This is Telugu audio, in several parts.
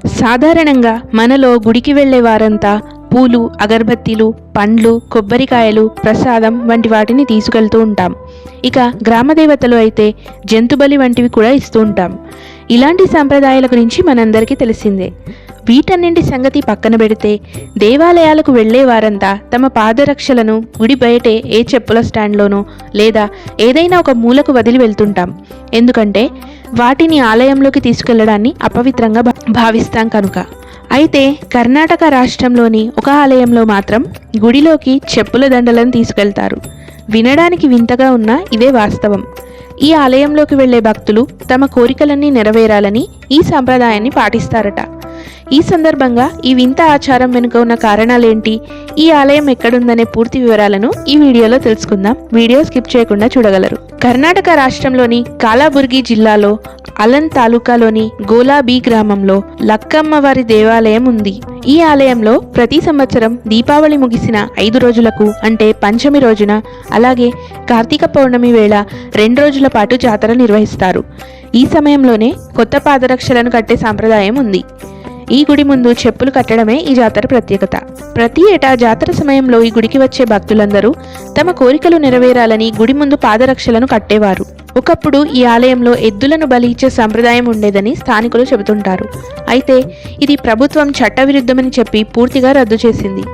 సాధారణంగా మనలో గుడికి వెళ్ళే వారంతా పూలు, అగరబత్తీలు, పండ్లు, కొబ్బరికాయలు, ప్రసాదం వంటి వాటిని తీసుకెళ్తూ ఉంటాం. ఇక గ్రామదేవతలు అయితే జంతుబలి వంటివి కూడా ఇస్తూ ఉంటాం. ఇలాంటి సాంప్రదాయాల గురించి మనందరికీ తెలిసిందే. వీటన్నింటి సంగతి పక్కన పెడితే దేవాలయాలకు వెళ్ళే వారంతా తమ పాదరక్షలను గుడి బయటే ఏ చెప్పుల స్టాండ్లోనో లేదా ఏదైనా ఒక మూలకు వదిలి వెళ్తుంటాం. ఎందుకంటే వాటిని ఆలయంలోకి తీసుకెళ్లడాన్ని అపవిత్రంగా భావిస్తాం కనుక. అయితే కర్ణాటక రాష్ట్రంలోని ఒక ఆలయంలో మాత్రం గుడిలోకి చెప్పుల దండలను తీసుకెళ్తారు. వినడానికి వింతగా ఉన్నా ఇదే వాస్తవం. ఈ ఆలయంలోకి వెళ్లే భక్తులు తమ కోరికలన్నీ నెరవేరాలని ఈ సాంప్రదాయాన్ని పాటిస్తారట. ఈ సందర్భంగా ఈ వింత ఆచారం వెనుక ఉన్న కారణాలేంటి, ఈ ఆలయం ఎక్కడుందనే పూర్తి వివరాలను ఈ వీడియోలో తెలుసుకుందాం. వీడియో స్కిప్ చేయకుండా చూడగలరు. కర్ణాటక రాష్ట్రంలోని కాలాబుర్గి జిల్లాలో అలన్ తాలూకాలోని గోలాబీ గ్రామంలో లక్కమ్మవారి దేవాలయం ఉంది. ఈ ఆలయంలో ప్రతి సంవత్సరం దీపావళి ముగిసిన 5 రోజులకు అంటే పంచమి రోజున, అలాగే కార్తీక పౌర్ణమి వేళ 2 రోజుల పాటు జాతర నిర్వహిస్తారు. ఈ సమయంలోనే కొత్త పాదరక్షలను కట్టే సాంప్రదాయం ఉంది. ఈ గుడి ముందు చెప్పులు కట్టడమే ఈ జాతర ప్రత్యేకత. ప్రతి ఏటా జాతర సమయంలో ఈ గుడికి వచ్చే భక్తులందరూ తమ కోరికలు నెరవేరాలని గుడి ముందు పాదరక్షలను కట్టేవారు. ఒకప్పుడు ఈ ఆలయంలో ఎద్దులను బలి ఇచ్చే సంప్రదాయం ఉండేదని స్థానికులు చెబుతుంటారు. అయితే ఇది ప్రభుత్వం చట్టవిరుద్ధమని చెప్పి పూర్తిగా రద్దు చేసింది.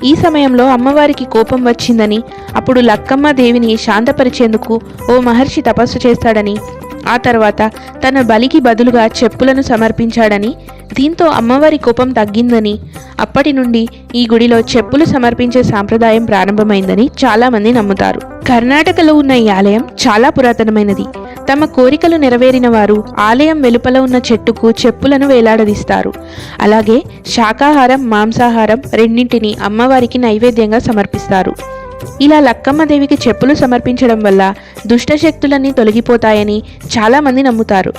ఈ సమయంలో అమ్మవారికి కోపం వచ్చిందని, అప్పుడు లక్కమ్మ దేవిని శాంతపరిచేందుకు ఓ మహర్షి తపస్సు చేస్తాడని, ఆ తర్వాత తన బలికి బదులుగా చెప్పులను సమర్పించాడని, దీంతో అమ్మవారి కోపం తగ్గిందని, అప్పటి నుండి ఈ గుడిలో చెప్పులు సమర్పించే సాంప్రదాయం ప్రారంభమైందని చాలామంది నమ్ముతారు. కర్ణాటకలో ఉన్న ఈ ఆలయం చాలా పురాతనమైనది. తమ కోరికలు నెరవేరిన వారు ఆలయం వెలుపల ఉన్న చెట్టుకు చెప్పులను వేలాడదీస్తారు. అలాగే శాకాహారం, మాంసాహారం రెండింటిని అమ్మవారికి నైవేద్యంగా సమర్పిస్తారు. ఇలా లక్కమ్మదేవికి చెప్పులు సమర్పించడం వల్ల దుష్టశక్తులన్నీ తొలగిపోతాయని చాలామంది నమ్ముతారు.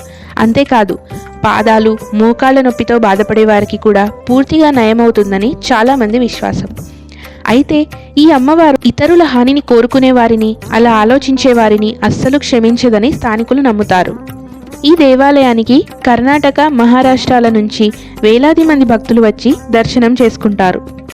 అంతేకాదు పాదాలు, మోకాళ్ళ నొప్పితో బాధపడే వారికి కూడా పూర్తిగా నయమవుతుందని చాలామంది విశ్వాసం. అయితే ఈ అమ్మవారు ఇతరుల హానిని కోరుకునే వారిని, అలా ఆలోచించే వారిని అస్సలు క్షమించదని స్థానికులు నమ్ముతారు. ఈ దేవాలయానికి కర్ణాటక, మహారాష్ట్రాల నుంచి వేలాది మంది భక్తులు వచ్చి దర్శనం చేసుకుంటారు.